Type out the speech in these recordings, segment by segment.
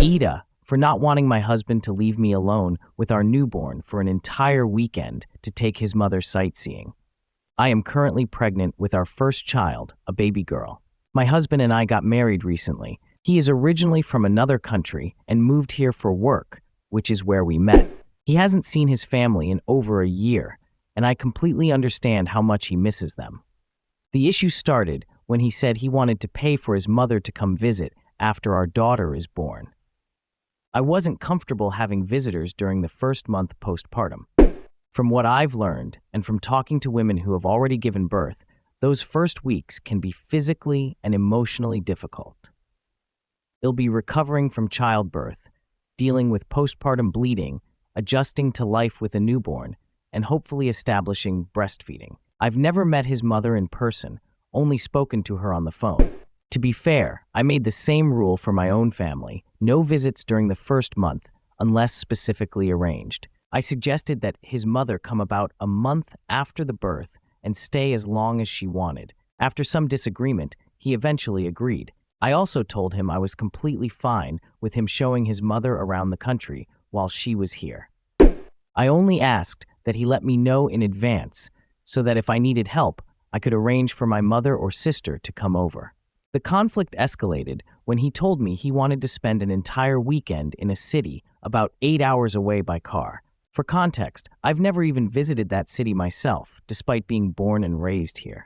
AITA for not wanting my husband to leave me alone with our newborn for an entire weekend to take his mother sightseeing. I am currently pregnant with our first child, a baby girl. My husband and I got married recently. He is originally from another country and moved here for work, which is where we met. He hasn't seen his family in over a year, and I completely understand how much he misses them. The issue started when he said he wanted to pay for his mother to come visit after our daughter is born. I wasn't comfortable having visitors during the first month postpartum. From what I've learned, and from talking to women who have already given birth, those first weeks can be physically and emotionally difficult. They'll be recovering from childbirth, dealing with postpartum bleeding, adjusting to life with a newborn, and hopefully establishing breastfeeding. I've never met his mother in person, only spoken to her on the phone. To be fair, I made the same rule for my own family: no visits during the first month unless specifically arranged. I suggested that his mother come about a month after the birth and stay as long as she wanted. After some disagreement, he eventually agreed. I also told him I was completely fine with him showing his mother around the country while she was here. I only asked that he let me know in advance so that if I needed help, I could arrange for my mother or sister to come over. The conflict escalated when he told me he wanted to spend an entire weekend in a city about 8 hours away by car. For context, I've never even visited that city myself, despite being born and raised here.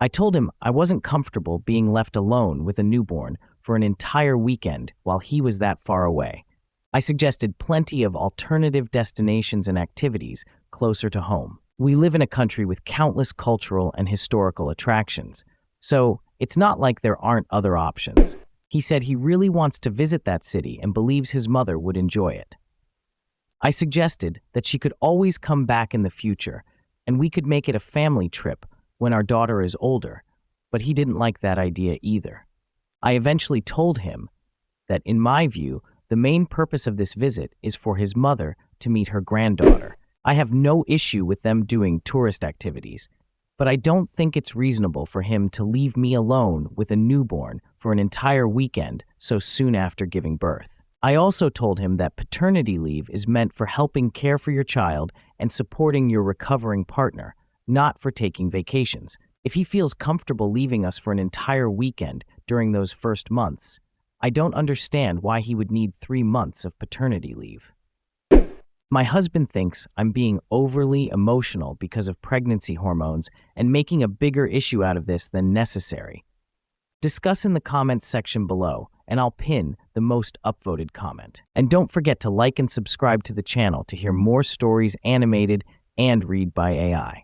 I told him I wasn't comfortable being left alone with a newborn for an entire weekend while he was that far away. I suggested plenty of alternative destinations and activities closer to home. We live in a country with countless cultural and historical attractions, so it's not like there aren't other options. He said he really wants to visit that city and believes his mother would enjoy it. I suggested that she could always come back in the future, and we could make it a family trip when our daughter is older, but he didn't like that idea either. I eventually told him that, in my view, the main purpose of this visit is for his mother to meet her granddaughter. I have no issue with them doing tourist activities, but I don't think it's reasonable for him to leave me alone with a newborn for an entire weekend so soon after giving birth. I also told him that paternity leave is meant for helping care for your child and supporting your recovering partner, not for taking vacations. If he feels comfortable leaving us for an entire weekend during those first months, I don't understand why he would need 3 months of paternity leave. My husband thinks I'm being overly emotional because of pregnancy hormones and making a bigger issue out of this than necessary. Discuss in the comments section below, and I'll pin the most upvoted comment. And don't forget to like and subscribe to the channel to hear more stories animated and read by AI.